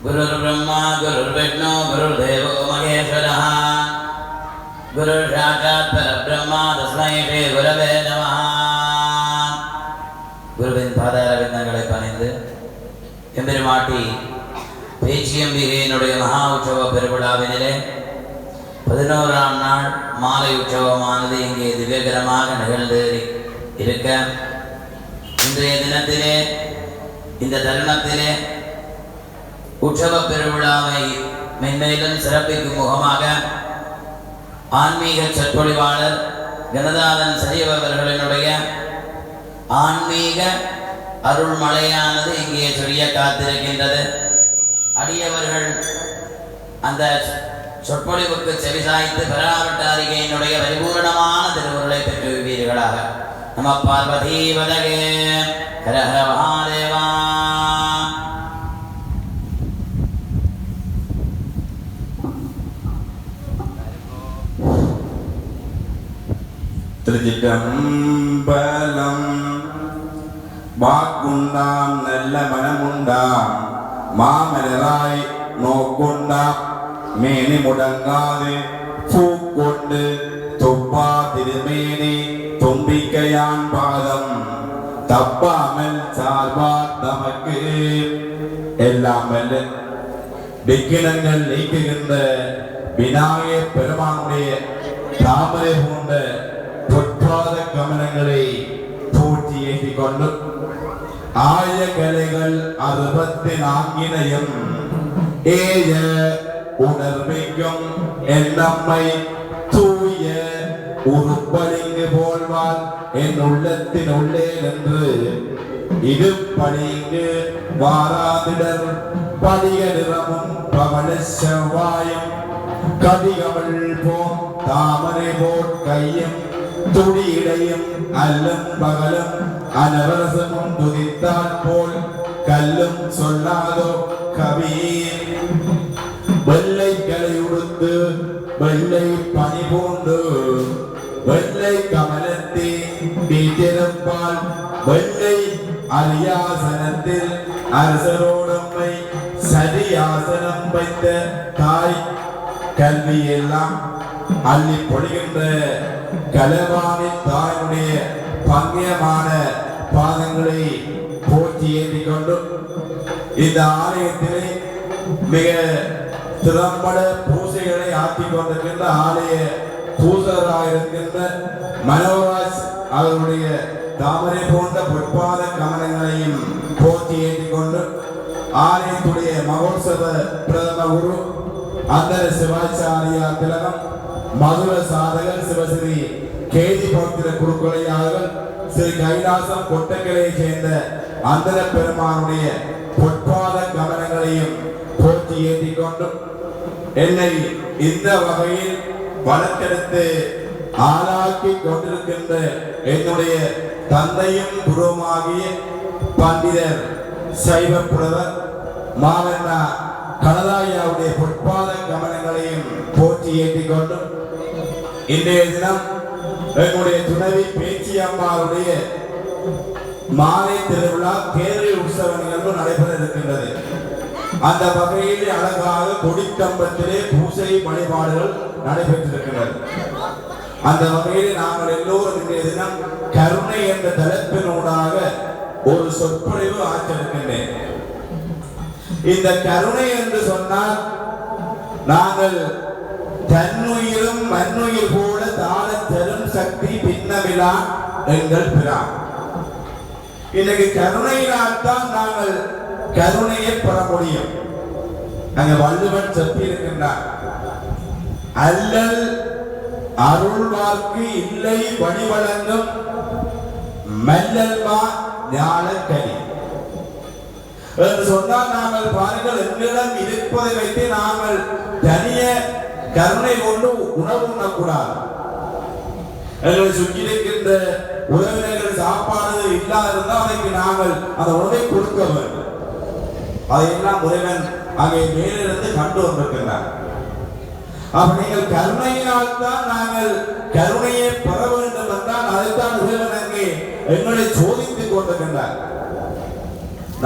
गुरुर्ब्रह्मा गुरुर्विष्णु गुरुर्देवो महेश्वरः गुरुर्साक्षात् परब्रह्म तस्मै श्री गुरवे नमः. குருவின் பாதாரவிந்தங்களை பணிந்து எம்பெருமாட்டி பேச்சியம்பிகையினுடைய மகா உற்சவ பெருவிழாவினிலே 11ஆம் நாள் மாலை உற்சவமானது இங்கே திவ்யகரமாக நிகழ்ந்து இருக்க, இன்றைய தினத்திலே இந்த தருணத்திலே உற்சவ பெருவிழாவை மென்மேலும் சிறப்பிக்கும் முகமாக ஆன்மீக சொற்பொழிவாளர் கணநாதன் சரியவர்களினுடைய ஆன்மீக அருள்மழையானது இங்கே சொரிய காத்திருக்கின்றது. அடியவர்கள் அந்த சொற்பொழிவுக்கு செவிசாய்த்து பெறாவட்டாரிகையினுடைய பரிபூர்ணமான திருவுருளை பெற்றுவீர்களாக. நம பார்வதி வதகே ஹர ஹர மகாதேவா. திருச்சிற்றம்பலம். வாக்குண்டாம் நல்ல மனமுண்டாம் மாமலராய் நோக்குண்டாம் மேனி முடங்காது பூக்கொண்டு தொப்பா திருமேனி தும்பிக்கையான் பாதம் தப்பாமல் சார்பார் தமக்கு எல்லாம் வல்ல விக்கினங்கள் நீக்குகின்ற விநாயக பெருமானுடைய தாமரை போன்ற பொற்பாத கமலங்களை பூட்டி ஏற்றிக் கொண்டு ஆய கலைகள் 64 ஏய உணர்விக்கும் என்னம்மை தூய உருப்பலிங்கு போல்வாள் என் உள்ளத்தின் உள்ளே நின்று இது பளிங்கு வாராதிடர் படிக நிறமும் பவள செவ்வாயும் கதிகவள் போம் தாமரை போட் கையும் துடியிடையும் அல்லும் பகலும் அனவரசமும் துதித்தால் போல் கல்லும் சொல்லாதோ கவியே. வெள்ளை கலை உடுத்து வெள்ளை பனி பூண்டு வெள்ளை கமலத்தே வீட்டிருப்பால் வெள்ளை அரியாசனத்தில் அரசரோடம்மை சரியாசனம் வைத்த தாய் கல்வி எல்லாம் அள்ளி பொழிகின்ற கலவாணி தாயுடைய பங்கியமான பாதங்களை போற்றி ஏற்றிக் கொண்டு இந்த ஆலயத்திலே மிக திறம்பட பூசைகளை ஆற்றிக் கொண்டிருக்கின்ற ஆலய பூசகராக இருக்கின்ற மனோராஜ் அவருடைய தாமரை போன்ற பொற்பாத கமலங்களையும் போற்றி ஏற்றிக் கொண்டு ஆலயத்துடைய மகோத்சவ பிரதம குரு அந்தர சிவாச்சாரியா திலகம் மதுர சாதகர் சிவஸ்ரீ கேதி பக்திர குருக்குலையாளர்கள் ஸ்ரீ கைலாசம் கொட்டக்கரையை சேர்ந்த அந்தர பெருமானுடைய பொற்பாத கமலங்களையும் போற்றி ஏற்றிக் கொண்டு என்னை இந்த வகையில் வளர்த்தெடுத்து ஆளாக்கி கொண்டிருக்கின்ற என்னுடைய தந்தையும் குருவுமாகிய பண்டிதர் சைவ புலவர் மாவண்ணா கனதாயாவுடைய பொற்பாத கமலங்களையும் போற்றி ஏற்றிக் கொண்டு இன்றைய தினம் என்னுடைய துணைவி பேச்சி அம்மாவுடைய மாலை திருவிழா கேரள உற்சவ நிகழ்வு நடைபெற இருக்கின்றது. அந்த வகையில் அழகாக கொடிக்கம்பத்திலே பூசை வழிபாடுகள் நடைபெற்றிருக்கின்றது. அந்த வகையில் நாங்கள் எல்லோரும் இன்றைய தினம் கருணை என்ற தலைப்பினூடாக ஒரு சொற்பொழிவு ஆற்றிருக்கின்றேன். இந்த கருணை என்று சொன்னால் நாங்கள் தன்னுயிரும் மண்ணுயிர் போல தாழ தரும் சக்தி பின்னவிழா எங்கள் பிரான். இன்னைக்கு கருணையினால் தான் நாங்கள் கருணையை பெற முடியும். அங்க வள்ளுவன் சொல்லி இருக்கின்றார், அல்லல் அருள்வார்க்கு இல்லை வழிவழங்கும் மல்லல்மா ஞானக்கனி என்று சொன்னால் நாங்கள் பாருங்கள் எங்களிடம் இருப்பதை வைத்து நாங்கள் தனிய கருணை கொண்டு உணவு உண்ணக்கூடாது. எங்களை சுற்றி இருக்கின்ற உறவினர்கள் சாப்பாடு இல்லாத இருந்தால் அதற்கு நாங்கள் அந்த உணவை கொடுக்க வேண்டும். அதையெல்லாம் முருகன் அங்கே மேலிருந்து கண்டு வந்திருக்கிறார். அப்ப நீங்கள் கருணையினால் தான் நாங்கள் கருணையை பெற வேண்டும் என்றால் அதைத்தான் முருகன் அங்கே எங்களை சோதித்துக் கொண்டிருக்கின்றார்.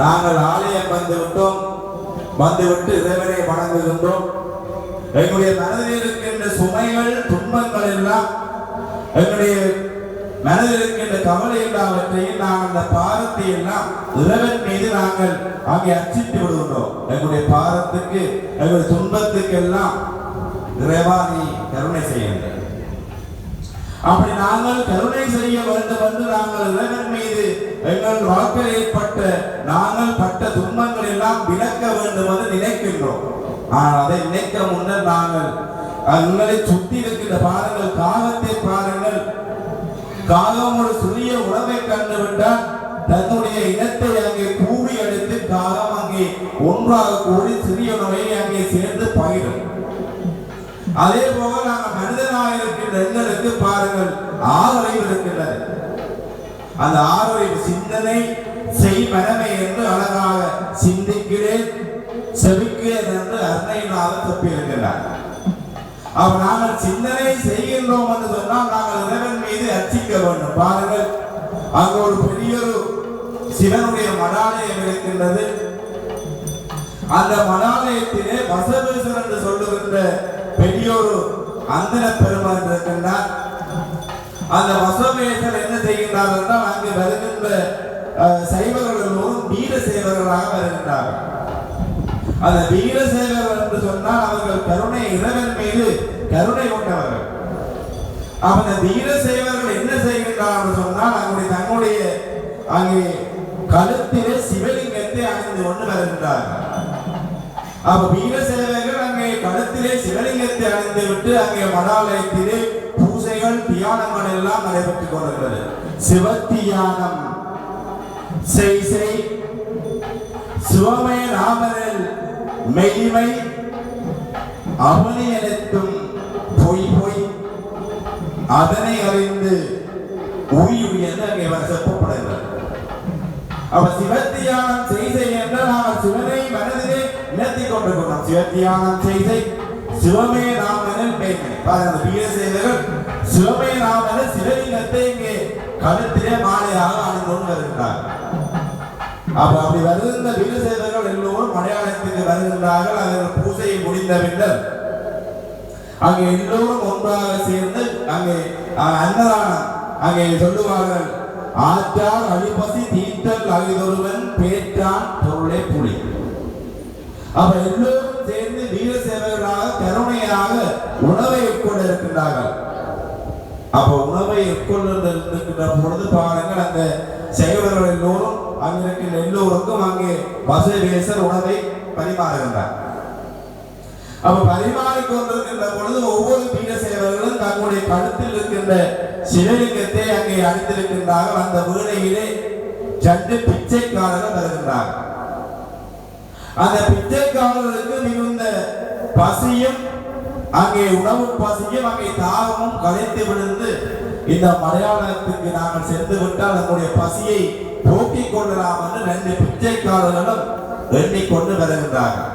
நாங்கள் ஆலயம் வந்து விட்டோம், வந்துவிட்டு இறைவனை வணங்குகின்றோம். எங்களுடைய மனதில் இருக்கின்ற சுமைகள் துன்பங்கள் எல்லாம், எங்களுடைய மனதில் இருக்கின்ற கவலை எல்லாவற்றையும் நாங்கள் அந்த பாரத்தை எல்லாம் இறைவன் மீது நாங்கள் அங்கே அர்ச்சித்து விடுகின்றோம். எங்களுடைய பாரத்துக்கு, எங்களுடைய துன்பத்துக்கு எல்லாம் இறைவா நீ கருணை செய்யுங்கள். அப்படி நாங்கள் கருணை செய்ய வேண்டும் என்று நாங்கள் இறைவன் மீது எங்கள் வாழ்க்கையில் ஏற்பட்ட நாங்கள் பட்ட துன்பங்கள் எல்லாம் விளக்க வேண்டும் என்று நினைக்கின்றோம். ஆனால் அதை நினைக்க முன்னர் நாங்கள் எங்களை சுற்றி இருக்கின்ற பாருங்கள், காகத்தை பாருங்கள். காகம் ஒரு சிறிய உணவை கண்டுவிட்டால் தன்னுடைய இனத்தை அங்கே கூவி எடுத்து காகம் அங்கே ஒன்றாக கூடி சிறிய உணவை அங்கே சேர்ந்து பகிரும். அதே போல நாங்கள் மனிதனாக இருக்கின்ற எங்களுக்கு பாருங்கள், ஆறறிவு இருக்கின்றது. அந்த ஆறறிவு சிந்தனை செய் மனமே என்று அழகாக சிந்திக்கிறேன் செவிக்கிறேன் என்று அன்னையினால் தப்பியிருக்கிறார். அவர் நாங்கள் சிந்தனை செய்கின்றோம் என்று சொன்னால் நாங்கள் இறைவன் மீது அர்ச்சிக்க வேண்டும். பாருங்கள், அங்கு ஒரு பெரிய சிவனுடைய மடாலயம் இருக்கின்றது. அந்த மடாலயத்திலே வசவேசர் என்று சொல்லுகின்ற பெரியோரு அந்தன பெருமான் இருக்கின்றார். அந்த வசவேசர் என்ன செய்கின்றார் என்றால் அங்கு வருகின்ற சைவர்கள் எல்லோரும் வீர சேவர்களாக வருகின்றார்கள். அந்த வீர சேவர்கள் என்று சொன்னால் அவர்கள் கருணை, இறைவன் மீது கருணை கொண்டவர்கள். அந்த வீர சேவர்கள் என்ன செய்கின்றார்கள் சொன்னால் தங்களுடைய அங்கே கழுத்திலே சிவலிங்கத்தை அணிந்து கொண்டு வருகின்றார்கள். அப்ப வீர சேவர்கள் அங்கே கழுத்திலே சிவலிங்கத்தை அணிந்து விட்டு அங்கே மடாலயத்திலே பூசைகள் தியானங்கள் எல்லாம் நடைபெற்றுக் கொண்டிருக்கிறது. சிவத்தியானம் செய் செய் சிவமே ராமனில் மெய்மை அவனை அனைத்தும் பொய் பொய் அதனை அறிந்து உயிர் என்று அங்கே செப்பப்படுகிறது. அவ சிவத்தியானம் செய்தை என்றால் நாம் சிவனை மனதிலே நினைத்துக் கொண்டிருக்கிறோம். சிவத்தியானம் செய்தை சிவமே ராமனில் மெய்மை. பாருங்கள், வீர சேவர்கள் சிவமே ராமனில் சிவலிங்கத்தை இங்கே கழுத்திலே மாலையாக அணிந்து கொண்டு வருகிறார். அப்படி வருகின்ற வீர சேவர்கள் எல்லோரும் மலையாளத்துக்கு வருகின்றார்கள். அவர்கள் பூஜையை முடிந்த பின்னர் அங்கே எல்லோரும் ஒன்றாக சேர்ந்து அங்கே அன்னதானம் அங்கே சொல்லுவார்கள். ஆற்றார் அழிபசி தீர்த்தல் அழிதொருவன் பேற்றான் பொருளை புலி. அப்ப எல்லோரும் சேர்ந்து வீர சேவர்களாக கருணையாக உணவை உட்கொண்டு இருக்கின்றார்கள். அப்ப உணவை உட்கொண்டிருக்கின்ற பொழுது பாருங்கள், அந்த சைவர்கள் எல்லோரும் அங்கிருக்கின்ற எல்லோருக்கும் அங்கே வசவேசர் உணவை பரிமாறுகின்றார். அப்ப பரிமாறிக் கொண்டிருக்கின்ற பொழுது ஒவ்வொரு வீர சேவர்களும் தங்களுடைய கழுத்தில் இருக்கின்ற சிவலிங்கத்தை அங்கே அணிந்திருக்கின்றார்கள். அந்த வீணையிலே 2 பிச்சைக்காரர்கள் வருகின்றார்கள். அந்த பிச்சைக்காரர்களுக்கு மிகுந்த பசியும் அங்கே உணவு பசியும் அங்கே தாகமும் கலைத்து விழுந்து இந்த மலையாளத்துக்கு நாங்கள் சென்று விட்டால் நம்முடைய பசியை போக்கிக் கொள்ளலாம் என்று 2 பிச்சைக்காரர்களும் எண்ணிக்கொண்டு வருகின்றார்கள்.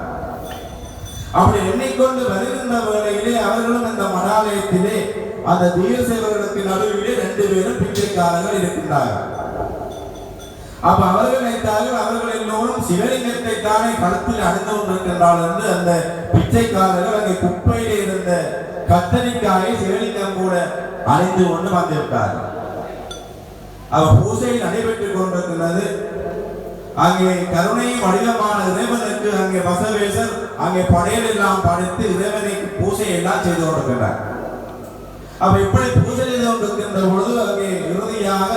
அப்படி எண்ணிக்கொண்டு வருகின்ற வேளையிலே அவர்களும் இந்த மடாலயத்திலே அந்த வீர சேவர்களுக்கு நடுவிலே 2 பேரும் பிச்சைக்காரர்கள் இருக்கின்றார்கள். அப்ப அவர்கள் நினைத்தார்கள் அவர்கள் எல்லோரும் சிவலிங்கத்தை தானே கழுத்தில் அணிந்து கொண்டிருக்கின்றார்கள் என்று அந்த பிச்சைக்காரர்கள் அங்கே குப்பையிலே இருந்த கத்தரிக்காயை சிவலிங்கம் கூட அணிந்து கொண்டு வந்திருக்கிறார்கள். அவர் பூஜை நடைபெற்றுக் கொண்டிருக்கிறது. அங்கே கருணை வடிவமான இறைவனுக்கு அங்கே வசவேசர் அங்கே படையல் எல்லாம் படைத்து இறைவனுக்கு பூஜை எல்லாம் செய்து கொண்டிருக்கிறார். அப்ப இப்படி பூஜை செய்து கொண்டிருக்கின்ற பொழுது அங்கே இறுதியாக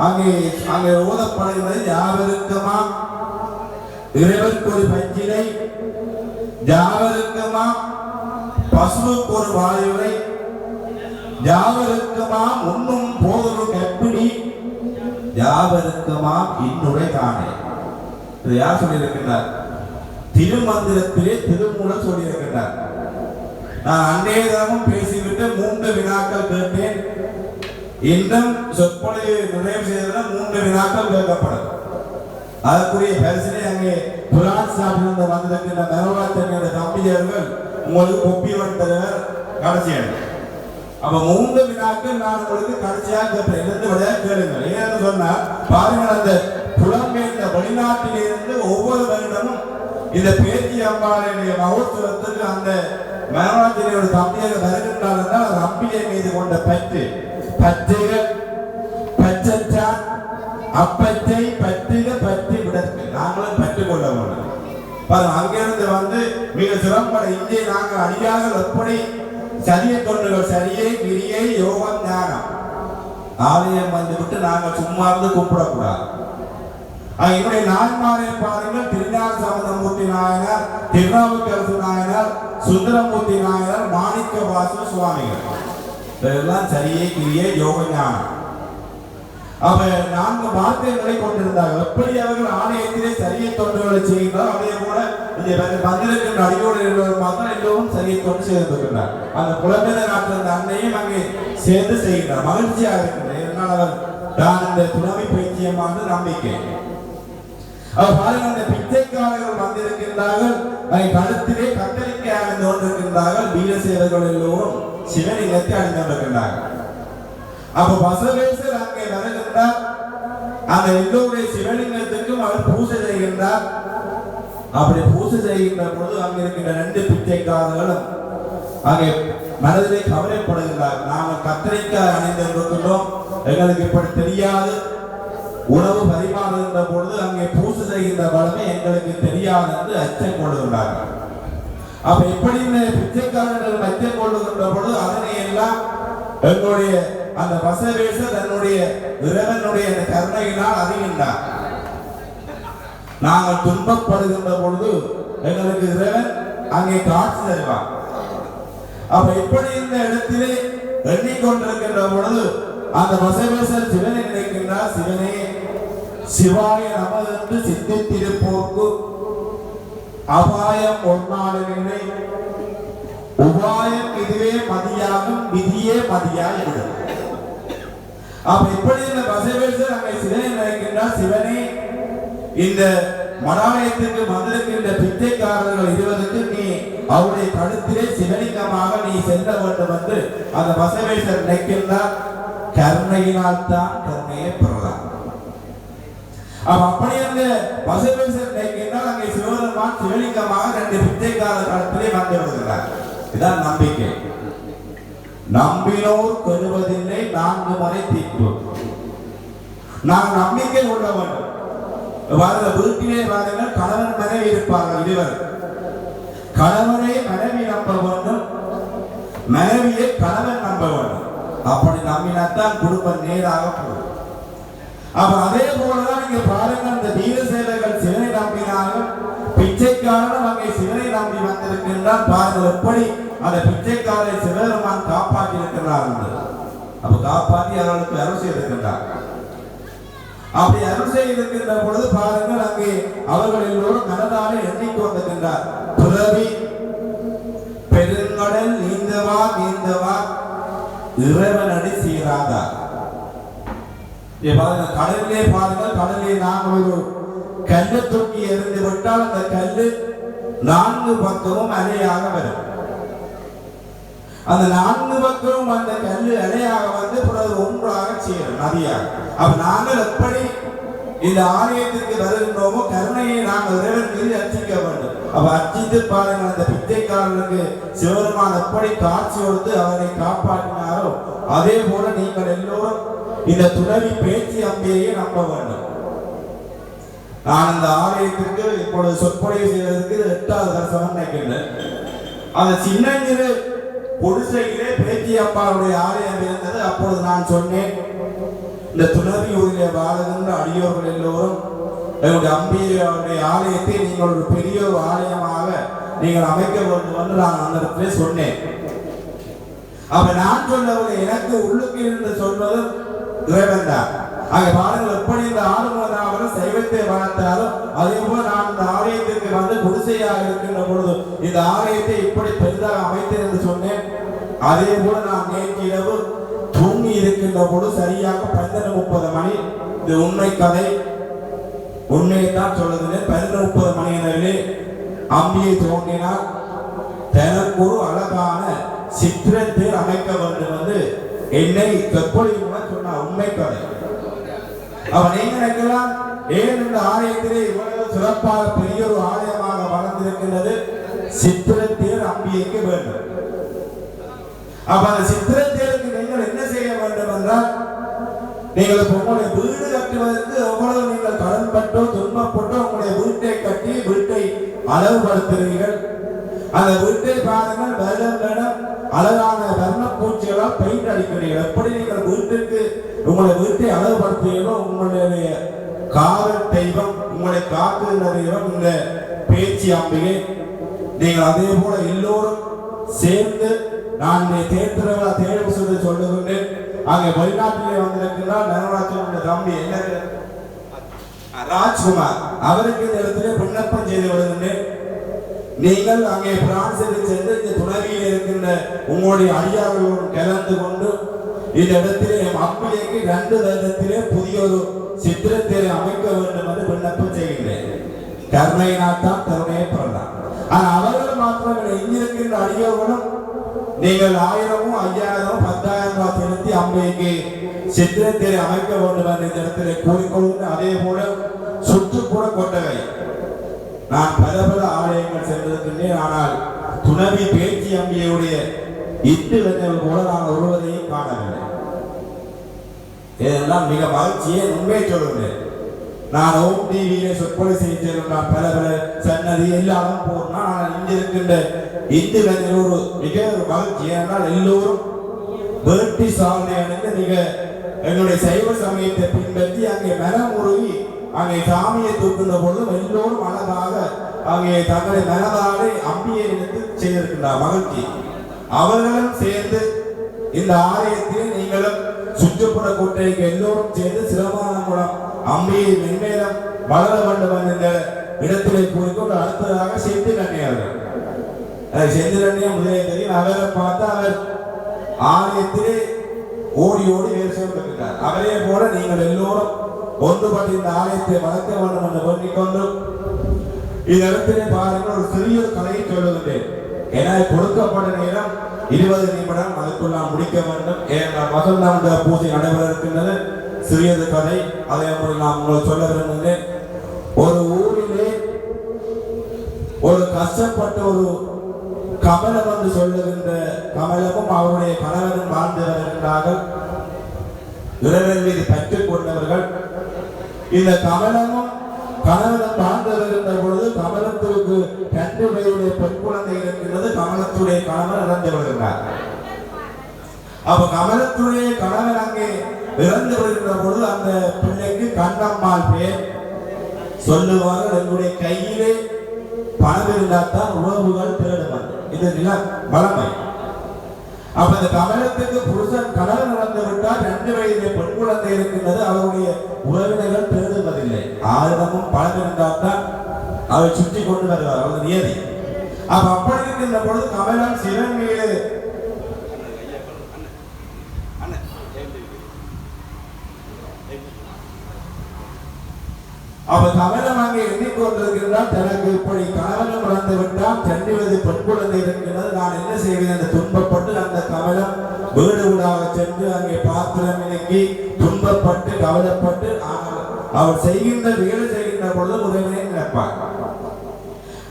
அங்கே ஓதப்படுகிறது. யாவருக்குமா இறைவனுக்கு ஒரு பஞ்சிலை, யாவருக்குமா பசுவுக்கு ஒரு வாயுரை, யாவருக்குமா உண்ணும் போதொரு கப்பிடி, யாவருக்குமா இன்னுரை தானே. இது யார் சொல்லியிருக்கிறார்? திருமந்திரத்திலே திருமூலர் சொல்லியிருக்கிறார். நான் அன்றைய தினமும் பேசிவிட்டு 3 வினாக்கள் கேட்டேன். இன்னும் சொற்பொழிவு நிறைவு செய்ததுடன் 3 வினாக்கள் கேட்கப்படும். அதற்குரிய பரிசனை அங்கே புராண் சாப்பிட்டு வந்திருக்கின்ற நரவாத்தனுடைய தம்பியர்கள் உங்களுக்கு கொப்பி வந்தவர் கடைசியாக. அப்ப 3 வினாக்கள் நான் உங்களுக்கு கடைசியாக கேட்பேன். இருந்து விட கேளுங்கள். ஏன்னு சொன்னா பாருங்கள், அந்த புலம்பெயர்ந்த வெளிநாட்டிலிருந்து ஒவ்வொரு வருடமும் இந்த பேத்தி அம்பாளுடைய மகோத்சவத்துக்கு அந்த மனோராஜனையோட தம்பியாக வருகின்றார் என்றால் அது அம்பிகை மீது கொண்ட பற்று பற்றுகள் பச்சச்சான் அப்பச்சை பற்றுக பற்றி விடற்கு நாங்களும் பற்று கொள்ள வேண்டும். அங்கிருந்து வந்து மிக சிறப்பட இங்கே நாங்கள் அடியாக எப்படி சரிய தொண்டுகள் சரியை கிரியை யோகம் ஞானம் ஆலயம் வந்து விட்டு நாங்கள் சும்மா இருந்து கூப்பிடக்கூடாது. என்னுடைய நான்மாரை பாருங்கள், திருஞான சம்பந்தமூர்த்தி நாயனார், திருநாவுக்கரசு நாயனார், சுந்தரமூர்த்தி நாயனார், மாணிக்க வாசு சுவாமிகள் இதெல்லாம் சரியை கிரியை யோக ஞானம். அவ 4 வார்த்தைகளை கொண்டிருந்தார்கள். எப்படி அவர்கள் ஆலயத்திலே சரிய தொண்டுகளை செய்கிறார் அதே போல வந்திருக்கின்ற அடியோடு மாத்திரம் எல்லோரும் சரிய தொண்டு செய்திருக்கிறார். அந்த புலம்பெயர நாட்டில் அன்னையும் அங்கே சேர்ந்து செய்கிறார். மகிழ்ச்சியாக இருக்கின்றார். இதனால் அவர் தான் இந்த துணவி பைத்தியமான நம்பிக்கை. அவர் பாருங்கள், அந்த பிச்சைக்காரர்கள் வந்திருக்கின்றார்கள். அதை கழுத்திலே கத்தரிக்காய் அணிந்து கொண்டிருக்கின்றார்கள். வீரசேவர்கள் எல்லோரும் சிவலிங்கத்தை அணிந்து கொண்டிருக்கின்றார்கள். அப்ப பசவேசர் அங்கே வருகின்றார். அந்த எல்லோருடைய சிவலிங்கத்துக்கும் அவர் பூஜை செய்கின்றார். அப்படி பூஜை செய்கின்ற பொழுது அங்கே இருக்கின்ற 2 பிச்சைக்காரர்களும் அங்கே மனதிலே கவலைப்படுகின்றார். நாங்கள் கத்தரிக்காய் அணிந்திருக்கின்றோம், எங்களுக்கு இப்படி தெரியாது. உணவு பரிமாறுகின்ற பொழுது அங்கே பூஜை செய்கின்ற பலமே எங்களுக்கு தெரியாது என்று அச்சம் கொள்ளுகின்றார்கள். அப்ப எப்படி இந்த பிச்சைக்காரர்கள் அச்சம் கொள்ளுகின்ற பொழுது அதனை எல்லாம் எங்களுடைய அந்த வசவேச தன்னுடைய இறைவனுடைய கருணையினால் அறிகின்றார். நாங்கள் துன்பப்படுகின்ற பொழுது எங்களுக்கு இறைவன் அங்கே காட்சி தருவார். அப்ப எப்படி இந்த இடத்திலே எண்ணிக்கொண்டிருக்கின்ற பொழுது அந்த வசவேசர் சிவனை நினைக்கின்றார். சிவனே சிவாய நம என்று சித்தித்திருப்போர்க்கு அபாயம் ஒன்னாளில்லை, உபாயம் இதுவே மதியாகும், விதியே மதியாகிவிடும். அப்ப எப்படி இந்த வசவேசர் அங்கே சிவனை நினைக்கின்றார். சிவனே இந்த மடாலயத்திற்கு வந்திருக்கின்ற பிச்சைக்காரர்கள் 20க்கு நீ அவருடைய கழுத்திலே சிவலிங்கமாக நீ செல்ல வேண்டும் என்று அந்த வசவேசர் நினைக்கின்றார். கருணையினால் தான் கருணையை பெறலாம். அப்படி அந்த வசவேசர் நினைக்கின்றால் அங்கே சிவபெருமான் சிவலிங்கமாக 2 பிச்சைக்காரர் கழுத்திலே வந்து விடுகிறார். இதான் நம்பிக்கை. நம்பினோர் பெறுவதில்லை 4 முறை தீர்ப்பு. நான் நம்பிக்கை கொள்ள வேண்டும். வீட்டிலே வாருங்கள், கணவன் மனைவி இருப்பார்கள் 2. கணவனை மனைவி நம்ப வேண்டும், மனைவியை கணவன் நம்ப வேண்டும். அப்படி நம்பினாத்தான் குடும்பம் நேராக போகும். அப்ப அதே போலதான் இங்க பாருங்கள், அந்த வீரசேவர்கள் சிவனை நம்பினார்கள். பிச்சைக்காரனும் அங்கே சிவனை நம்பி வந்திருக்கின்றான். பாருங்கள் எப்படி அந்த பிச்சைக்காரரை சிவபெருமான் காப்பாற்றி இருக்கிறார். அப்ப காப்பாற்றி அவர்களுக்கு அருள் செய்திருக்கின்றார். அப்படி அருள் செய்திருக்கின்ற பொழுது பாருங்கள், அங்கே அவர்கள் எல்லோரும் மனதாலே எண்ணிக்கொண்டிருக்கின்றார். துறவி பெருங்கடல் நீந்தவா நீந்தவா இறைவனடி சீராதார். கடலிலே பாருங்கள், கடலிலே நாங்கள் ஒரு கல்லை தூக்கி எறிந்து விட்டால் அந்த கல்லு 4 பக்கமும் அலையாக வரும். அந்த 4 பக்கமும் அந்த கல்லு அலையாக வந்து பிறகு ஒன்றாக சேரும் நதியாக. அப்ப நாங்கள் எப்படி இந்த ஆலயத்திற்கு வருகின்றோமோ கருணையை நாங்கள் இறைவன் மீது அர்ச்சிக்க வேண்டும். அப்ப அர்ச்சித்து பாருங்கள், அந்த பிச்சைக்காரனுக்கு சிவபெருமான் எப்படி காட்சி கொடுத்து அவரை காப்பாற்றினாரோ அதே போல நீங்கள் எல்லோரும் இந்த துறவி பேச்சு அம்பியை நம்ப வேண்டும். நான் இந்த ஆலயத்திற்கு இப்பொழுது சொற்பொழிவு செய்வதற்கு 8வது வருஷம் நினைக்கின்றேன். அந்த சின்னஞ்சிறு பொடுசையிலே பேச்சி அம்பாவுடைய ஆலயம் இருந்தது. அப்பொழுது நான் சொன்னேன், இந்த துணவி ஊரிலே வாழுகின்ற அடியோர்கள் எல்லோரும் என்னுடைய அம்பியுடைய ஆலயத்தை நீங்கள் ஒரு பெரிய ஒரு ஆலயமாக நீங்கள் அமைக்க வேண்டும் என்று நான் அந்த இடத்திலே சொன்னேன். அப்ப நான் சொன்னவர்கள் எனக்கு உள்ளுக்கு இருந்து சொல்வது இறைவன் தான். ஆக பாருங்கள், எப்படி இந்த ஆளுநர் சைவத்தை வளர்த்தாலும் அதே போல நான் இந்த ஆலயத்திற்கு வந்து குடிசையாக இருக்கின்ற பொழுது இந்த ஆலயத்தை இப்படி பெரிதாக அமைத்தேன் என்று சொன்னேன். அதே போல நான் நேற்று இரவு தூங்கி இருக்கின்ற பொழுது சரியாக 12:30 மணி, இது உண்மை கதை, உண்மையைத்தான் சொல்லுகிறேன். 12:30 மணி அளவிலே அம்பியை தோன்றினால் தனக்கு ஒரு அழகான சித்திரத்தை அமைக்க வேண்டும் என்று என்னை எப்படி சொன்னார். உண்மை கதை. அவன் நீங்க நினைக்கலாம், ஏன் இந்த ஆலயத்திலே இவ்வளவு சிறப்பாக பெரிய ஒரு ஆலயமாக வளர்ந்திருக்கின்றது சித்திரத்தேர் அம்பிகைக்கு வேண்டும். அப்ப அந்த சித்திரத்தேருக்கு நீங்கள் என்ன செய்ய வேண்டும் என்றால், நீங்கள் உங்களுடைய வீடு கட்டுவதற்கு எவ்வளவு நீங்கள் கடன்பட்டோ துன்பப்பட்டோ உங்களுடைய வீட்டை கட்டி வீட்டை அளவுபடுத்துகிறீர்கள். அந்த வீட்டை பாருங்கள், வருடம் அழகான வர்ணப்பூச்சிகளால் பெயிண்ட் அடிக்கிறீர்கள். எப்படி நீங்கள் வீட்டுக்கு உங்களுடைய வீட்டை அளவுபடுத்துகிறீர்களோ, உங்களுடைய காவல் தெய்வம், உங்களை காக்குகின்ற தெய்வம் இந்த பேச்சு அம்பிகை. நீங்கள் அதே போல எல்லோரும் சேர்ந்து நான் தேர்தல தேர்வு செய்து சொல்லுகின்றேன். அங்கே வெளிநாட்டிலே வந்திருக்கிறார் நரராஜனுடைய தம்பி என்ன ராஜ்குமார், அவருக்கு இந்த இடத்திலே விண்ணப்பம் செய்து விடுகின்றேன். நீங்கள் அங்கே பிரான்சுக்கு சென்று இந்த துணைவியில் இருக்கின்ற உங்களுடைய அடியார்களோடு கலந்து கொண்டு இந்த இடத்திலே அம்பிகைக்கு 2 வருடத்திலே புதிய ஒரு சித்திரத்தை அமைக்க வேண்டும் என்று விண்ணப்பம் செய்கின்றேன். கருணையினால்தான் கருணையை பெறலாம். ஆனால் அவர்கள் மாத்திரம் இங்கிருக்கின்ற அடியார்களும் நீங்கள் 1000, 5000, 10,000 ரூபாய் செலுத்தி அம்பிகைக்கு சித்திரத்தை அமைக்க வேண்டும் என்ற இந்த இடத்திலே கூறிக்கொள்கின்ற. அதே போல சுற்றுப்புற கொட்டகை நான் பல ஆலயங்கள் சென்றிருக்கின்றேன். ஆனால் துணவி பேச்சு அம்பிகையுடைய இந்து வெஞ்சல் கூட நான் ஒருவரையும் காணவில்லை. இதெல்லாம் மிக மகிழ்ச்சியை உண்மை சொல்லுகிறேன். நான் ஓம் டிவியிலே சொற்பொழி செய்தேன். நான் பல சன்னதி எல்லாரும் போனா, ஆனால் இங்கு இருக்கின்ற இந்து வெஞ்சல் ஒரு மிக ஒரு மகிழ்ச்சி. ஏனென்றால் எல்லோரும் வேட்டி சாலை அணிந்து மிக எங்களுடைய சைவ சமயத்தை பின்பற்றி அங்கே மனம் உருகி அங்கே சாமியை தூக்குகின்ற பொழுதும் எல்லோரும் அழகாக அங்கே தங்களை மனதாலே அம்பியை நினைத்து செய்திருக்கின்றார். மகிழ்ச்சி. அவர்களும் சேர்ந்து இந்த ஆலயத்தில் நீங்களும் சுற்றுப்புற கூட்டைக்கு எல்லோரும் சேர்ந்து சிரமானங்குளம் அம்பியை மென்மேலும் வளர வேண்டும் என்ற இடத்திலே கூறிக்கொண்டு அடுத்ததாக செந்திரண்ணியார்கள். செந்திரண்ணியா முதலே தெரியும். அவரை பார்த்து அவர் ஆலயத்திலே ஓடி ஓடி வேறு செய்திருக்கிறார். அவரே போல நீங்கள் எல்லோரும் ஒன்றுபட்டு இந்த ஆலயத்தை வளர்க்க வேண்டும் என்று வேண்டிக்கொண்டு இந்த இடத்திலே பாருங்கள், ஒரு சிறிய கதையை சொல்லுகின்றேன். எனக்கு கொடுக்கப்பட்ட நேரம் 20 நிமிடம், அதுக்குள் நான் முடிக்க வேண்டும். ஏனென்றால் வசந்தாண்ட பூஜை நடைபெற இருக்கின்றது. சிறியது கதை, அதை நான் உங்களுக்கு சொல்ல விரும்புகிறேன். ஒரு ஊரிலே ஒரு கஷ்டப்பட்ட ஒரு கமலம் என்று சொல்லுகின்ற கமலமும் அவருடைய கணவனும் வாழ்ந்து வருகின்றார்கள். இறைவன் மீது பற்றுக் கொண்டவர்கள். இந்த கமலமும் கணவனும் வாழ்ந்து வருகின்ற பொழுது கமலத்திற்கு 2 வயதுடைய பெண் குழந்தை இருக்கின்றது. கமலத்துடைய கணவன் இறந்து வருகின்றார். அப்ப கமலத்துடைய கணவன் அங்கே இறந்து வருகின்ற பொழுது அந்த பிள்ளைக்கு கண்ணம்மாள் பேர் சொல்லுவார்கள். என்னுடைய கையிலே பணம் இருந்தால்தான் உறவுகள் தேடுவார். இது நில வளமை. அப்ப இந்த கமலத்துக்கு புருஷன் கணவன் இறந்து விட்டால் 2 வயதிலே பெண் குழந்தை இருக்கின்றது. அவருடைய உறவினர்கள் தேடுவதில்லை. ஆரிடமும் பணம் இருந்தால்தான் அதை சுற்றி கொண்டு வருவார். அவரது நியதி. அப்ப அப்படி இருக்கின்ற பொழுது கமலம் சிவன் மீது அவ கமலம் அங்கே எண்ணிக்கொண்டிருக்கிறார். தனக்கு இப்படி கணவனும் இறந்து விட்டால் 2 வயது பெண் குழந்தை இருக்கிறது. நான் என்ன செய்வேன் என்று துன்பப்பட்டு அந்த கமலம் வீடு வீடாக சென்று அங்கே பாத்திரம் இறங்கி துன்பப்பட்டு கவலைப்பட்டு அவர் செய்கின்ற வேலை செய்கின்ற பொழுது உறவினை நினைப்பார்.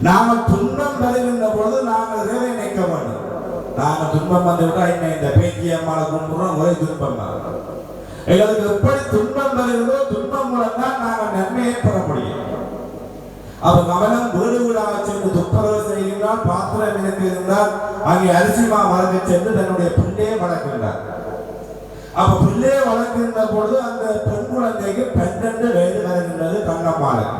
நாங்கள் துன்பம் வருகின்ற பொழுது நாங்கள் இறைவை நினைக்க வேண்டும். நாங்கள் துன்பம் வந்து விட்டால் என்ன இந்த பேச்சி அம்மாவை கும்பிடுறோம், ஒரே துன்பம் தான். எங்களுக்கு எப்படி துன்பம் வருகிறதோ துன்பம் மூலம் தான் நாங்கள் நன்மையை பெற முடியும். அப்ப கமலம் வீடு வீடாக சென்று துப்புரவு செய்கின்றார். பாத்திரம் எனக்கு இருந்தால் அங்கே அரிசிமா வளர்க்க சென்று தன்னுடைய பிள்ளையை வளர்க்கின்றார். அப்ப பிள்ளையை வளர்க்கின்ற பொழுது அந்த பெண் குழந்தைக்கு 12 வயது வருகின்றது கண்ணம்மாளுக்கு.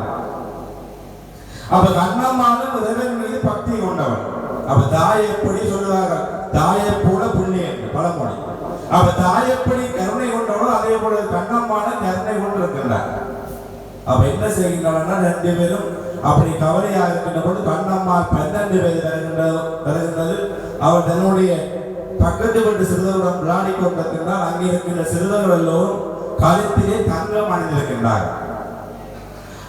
அப்ப கண்ணம்மாளும் இறைவன் மீது பக்தி கொண்டவன். அப்ப தாய் எப்படி சொல்லுவார்கள், தாயை போல பிள்ளை என்று பழமொழி. அப்ப தாய் எப்படி கருணை கொண்டவளோ அதே போல கண்ணம்மான கருணை கொண்டிருக்கின்றார். அப்ப என்ன செய்கின்றவன்னா 2 பேரும் அப்படி கவலையாக இருக்கின்ற பொழுது கண்ணம்மாள் 12 வயது வருகின்றது. அவர் தன்னுடைய பக்கத்து வீட்டு சிறுவர்களுடன் விளையாடி கொண்டிருக்கின்றார். அங்கே இருக்கின்ற சிறுவர்கள் எல்லோரும் கழுத்திலே தங்கம் அணிந்திருக்கின்றார்.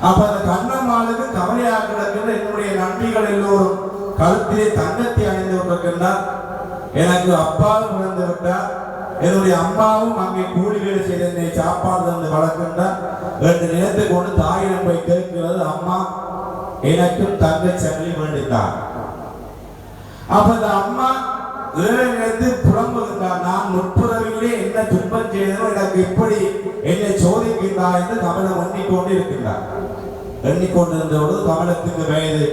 அப்ப அந்த கண்ணம்மாளுக்கு கவலையாக கிடக்கின்ற என்னுடைய நண்பிகள் எல்லோரும் கழுத்திலே தங்கத்தை அணிந்து கொண்டிருக்கின்றார். எனக்கு அப்பாவும் இறந்து விட்டார், என்னுடைய அம்மாவும் அங்கே கூலி வேலை செய்து என்னை சாப்பாடு தந்து வளர்க்கின்றார் என்று நினைத்து கொண்டு தாயிடம் போய் கேட்கிறது, அம்மா எனக்கும் தங்கை சங்கிலி வேண்டித்தான். அப்ப அந்த அம்மா ஏழை நேரத்து புலம்புகின்றார், நான் முற்புறவிலே என்ன துன்பம் செய்தனோ எனக்கு இப்படி என்னை சோதிக்கின்றார் என்று கமலம் எண்ணிக்கொண்டு இருக்கின்றார். எண்ணிக்கொண்டிருந்தபோது கமலத்துக்கு வயது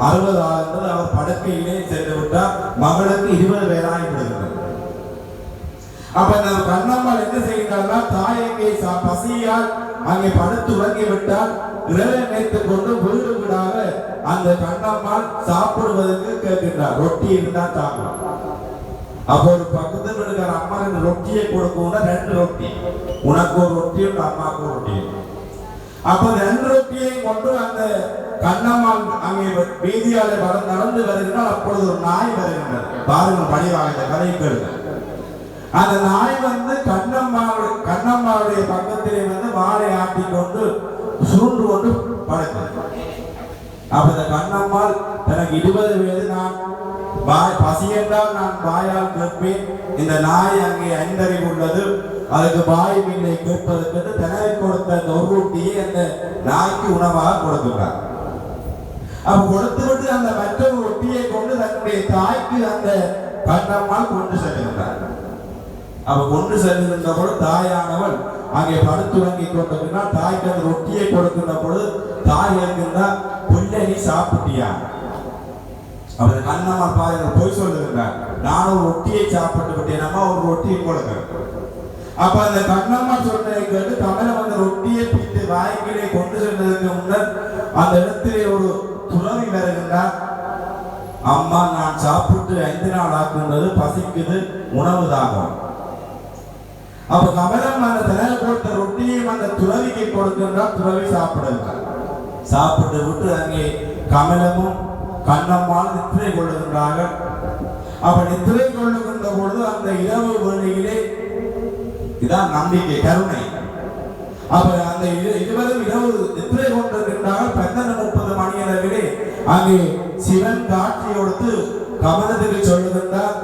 60 ஆகிறது. அவர் படுக்கையிலே சென்று விட்டார். மகளுக்கு 20 வயதாகி விடுகிறது. அப்ப இந்த கண்ணம்மாள் என்ன செய்கிறார்னா, தாய் எங்கே பசியால் அங்கே படுத்து உறங்கி விட்டால் இரவை நினைத்துக் கொண்டு வீடு வீடாக அந்த கண்ணம்மாள் சாப்பிடுவதற்கு கேட்கின்றார். ரொட்டி இருந்தா சாப்பிடலாம். அப்போ ஒரு பக்கத்தில் இருக்கிற அம்மா ரொட்டியை கொடுக்கணும்னா 2 ரொட்டி, உனக்கு ஒரு ரொட்டி அம்மாவுக்கு ஒரு ரொட்டி. அப்ப 2 ரொட்டியையும் கொண்டு அந்த கண்ணம்மாள் அங்கே வீதியால நடந்து வருகிறார். அப்பொழுது ஒரு நாய் வருகின்றது. பாருங்கள் படிவாக இந்த கதை கேளுங்க. அந்த நாய் வந்து கண்ணம்மாவுடைய பக்கத்திலே வந்து வாழை ஆட்டி கொண்டு சுருண்டு கொண்டு படுக்கிறது. அப்ப இந்த கண்ணம்மாள் எனக்கு 20 வயது, நான் பசி என்றால் நான் வாயால் கேட்பேன், இந்த நாய் அங்கே ஐந்தறிவு உள்ளது, அதுக்கு வாய் மீனை கேட்பதற்கு தனக்கு கொடுத்த அந்த ஒரு ரொட்டியை அந்த நாய்க்கு உணவாக கொடுக்கிறார். அப்ப கொடுத்து விட்டு அந்த மற்றொரு ரொட்டியை கொண்டு தன்னுடைய தாய்க்கு அந்த கண்ணம்மாள் கொண்டு செல்கின்றார். அவ கொண்டு செல்கின்ற பொழுது தாயானவள் அங்கே படுத்து வாங்கி கொண்டிருக்கிறார். தாய்க்கு அந்த ரொட்டியை கொடுக்கின்ற பொழுது தாய் இருக்கின்றார், புள்ள நீ சாப்பிட்டியா? அவர் கண்ணம்மாள் பாருங்கள் போய் சொல்லுகின்றார், நானும் ரொட்டியை சாப்பிட்டு விட்டேன், அம்மா ஒரு ரொட்டியை கொடுக்கிறேன். அப்ப அந்த கண்ணம்மாள் சொன்னதை கேட்டு கமலம் அந்த ரொட்டியை பிடித்து வாய்க்கிலே கொண்டு சென்றதற்கு முன்னர் அந்த இடத்திலே ஒரு துறவி வருகின்றார். அம்மா நான் சாப்பிட்டு 5 நாள் ஆக்குன்றது, பசிக்குது, உணவு தாகம். அப்ப கமலம் அந்த தனக்கு கொடுத்த ரொட்டியும் அந்த துறவிக்கு கொடுக்கின்றார். துறவி சாப்பிடுகிறார். சாப்பிட்டு விட்டு அங்கே கமலமும் கண்ணம்மாள் நித்திரை கொள்ளுகின்றார்கள். அப்ப நித்திரை கொள்ளுகின்ற பொழுது அந்த இரவு வேளையிலே இதான் நம்பிக்கை, கருணை. அப்ப அந்த இருவரும் இரவு நித்திரை கொண்டிருக்கின்றார்கள். 12:30 மணி அளவிலே அங்கே சிவன் காட்சி கொடுத்து கமலத்துக்கு சொல்லுகின்றார்,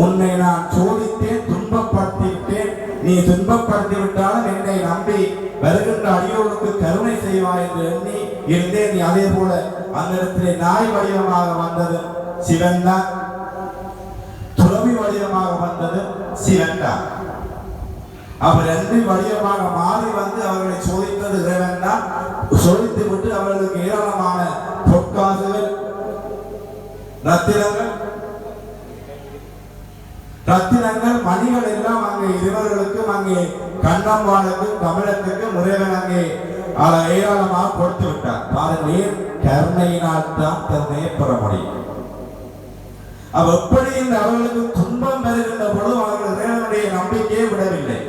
உன்னை நான் சோதித்தேன், துன்பப்படுத்திவிட்டேன், நீ துன்பப்படுத்தி விட்டாலும் என்னை நம்பி வருகின்ற அடியோருக்கு கருணை செய்வாய் என்று எண்ணி இருந்தேன். நீ அதே போல அந்த இடத்திலே நாய் வடிவமாக வந்தது சிவன் தான், துறவி வடிவமாக வந்தது சிவன் தான். அவர் 2 வடிவமாக மாறி வந்து அவர்களை சோதித்தது இறைவன் தான். சோதித்து விட்டு அவர்களுக்கு ஏராளமான பொற்காசுகள், ரத்தினங்கள், மணிகள் எல்லாம் அங்கே இருவர்களுக்கும் அங்கே கண்ணம்மாளுக்கும் கமலத்துக்கும் இறைவன் அங்கே ஏராளமாக கொடுத்து விட்டார். பாருங்கள், கருணையினால் தான் கருணையை பெற முடியும். அவ எப்படி இந்த அவர்களுக்கு துன்பம் வருகின்ற பொழுது அவர்கள் இறைவனுடைய நம்பிக்கையை விடவில்லை.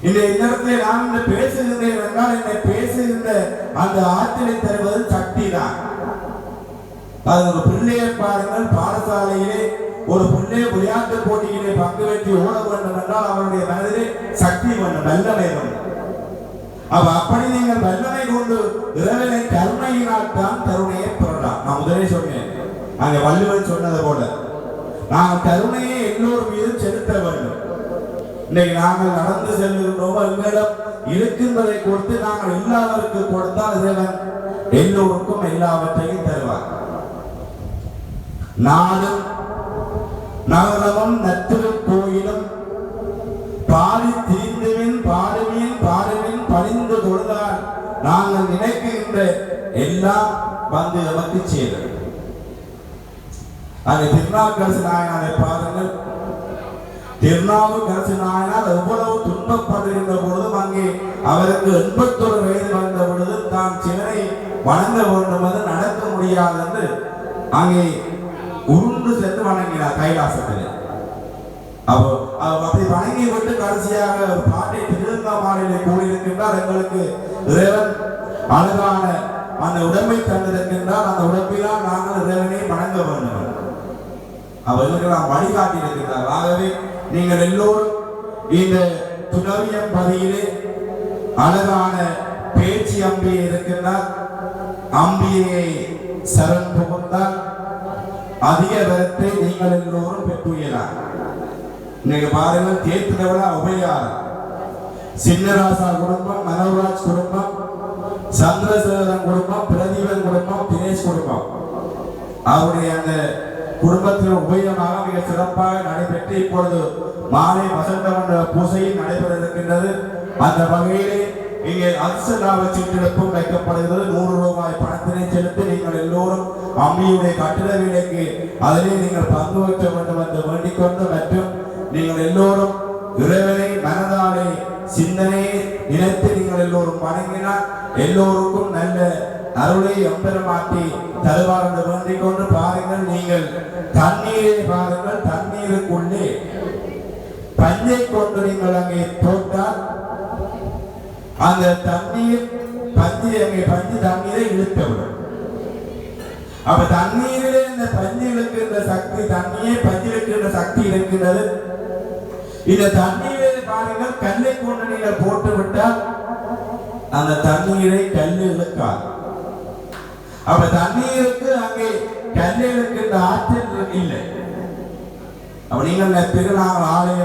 இந்த இடத்திலே நான் இந்த பேசுகின்றேன் என்றால் என்னை பேசுகின்ற அந்த ஆற்றலை தருவது சக்தி தான். அது ஒரு பிள்ளையை பாருங்கள், பாடசாலையிலே ஒரு பிள்ளை விளையாட்டு போட்டியிலே பங்கு பெற்று ஓட வேண்டும் என்றால் அவருடைய மனதிலே சக்தி வேண்டும், வல்லமை வேண்டும். அப்படி நீங்கள் வல்லமை கொண்டு இறைவனை கருணையினால் தான் கருணையை பெறலாம். நான் முதலே சொன்னேன், அங்கே வள்ளுவன் சொன்னது போல நாங்கள் கருணையை எல்லோரும் மீது செலுத்த வேண்டும். இன்னைக்கு நாங்கள் நடந்து செல்லுகின்றோமோ எங்களிடம் இருக்கின்றதை கொடுத்து நாங்கள் எல்லாவருக்கு கொடுத்தால் இறைவன் எல்லோருக்கும் எல்லாவற்றையும் தருவார். நாடும் நகரமும் நத்திரு கோயிலும் பாடி திரிந்துவின் பாடுவின் பாடுவின் பணிந்து கொள்ளால் நாங்கள் நினைக்கின்ற எல்லாம் வந்து நமக்கு சேரும். அங்கே திருநாவுக்கரசு நாயனாரை பாருங்கள். திருநாவுக்கரசு நாயனார் எவ்வளவு துன்பப்படுகின்ற பொழுதும் அங்கே அவருக்கு 81 வயது வந்த பொழுது தான் சிவனை வணங்க வேண்டும் என்று நடக்க முடியாது என்று அங்கே உருண்டு சென்று வணங்கினார் கைலாசத்தில். அப்படி வணங்கி விட்டு கடைசியாக ஒரு பாட்டை திருவண்ணாமலையிலே கூறியிருக்கின்றார், எங்களுக்கு இறைவன் அழகான அந்த உடம்பை தந்திருக்கின்றார், அந்த உடம்பினால் நாங்கள் இறைவனை வணங்க வேண்டும். அவர்களுக்கு நாம் வழிகாட்டி இருக்கின்றார். ஆகவே நீங்கள் எல்லோரும் இந்த துறவியம் பதியிலே அழகான பேச்சு அம்பியை இருக்கின்றார். அம்பியை சரண் புகுந்தால் அதிக வரத்தை நீங்கள் எல்லோரும் பெற்றுயலாம். நீங்க பாருங்கள், தேர்தல உபயாரம் சின்னராசா குடும்பம், மனோராஜ் குடும்பம், சந்திரசேகரன் குடும்பம், பிரதீபன் குடும்பம், தினேஷ் குடும்பம் அவருடைய அந்த குடும்பத்தில் உபயோகமாக மிக சிறப்பாக நடைபெற்று இப்பொழுது மாலை வசந்த மண்டல பூசையில் நடைபெற இருக்கின்றது. அந்த வகையிலே இங்கே அர்ச்சனாவ சீட்டெடுப்பும் வைக்கப்படுகிறது. 100 ரூபாய் பணத்தினை செலுத்தி நீங்கள் எல்லோரும் அம்மியுடைய கட்டிட வேலைக்கு அதிலே நீங்கள் பங்கு வைக்க வேண்டும் என்று வேண்டிக் கொண்டு, மற்றும் நீங்கள் எல்லோரும் இறைவனை மனதாலே சிந்தனையை நினைத்து நீங்கள் எல்லோரும் வணங்கினால் எல்லோருக்கும் நல்ல அருளை எம்பெருமாட்டி தருவார் என்று வேண்டிக் கொண்டு, பாருங்கள், நீங்கள் தண்ணீரை பாருங்கள், தண்ணீருக்குள்ளே பஞ்சை கொண்டு நீங்கள் அங்கே போட்டால் அந்த தண்ணீர் பஞ்சு அங்கே பஞ்சு தண்ணீரை இழுத்துவிடும். அப்ப தண்ணீரிலே இந்த பஞ்சு இழுக்கின்ற சக்தி, தண்ணீரை பஞ்சு இழுக்கின்ற சக்தி இருக்கின்றது. இந்த தண்ணீரை பாருங்கள், கல்லை கொண்டு நீங்கள் போட்டு விட்டால் அந்த தண்ணீரை கல் இழுக்காது. அப்ப தண்ணீருக்கு அங்கே கல்லை இழுக்கின்ற ஆற்றல் இல்லை. அப்ப நீங்கள் திருநாள் ஆலயம்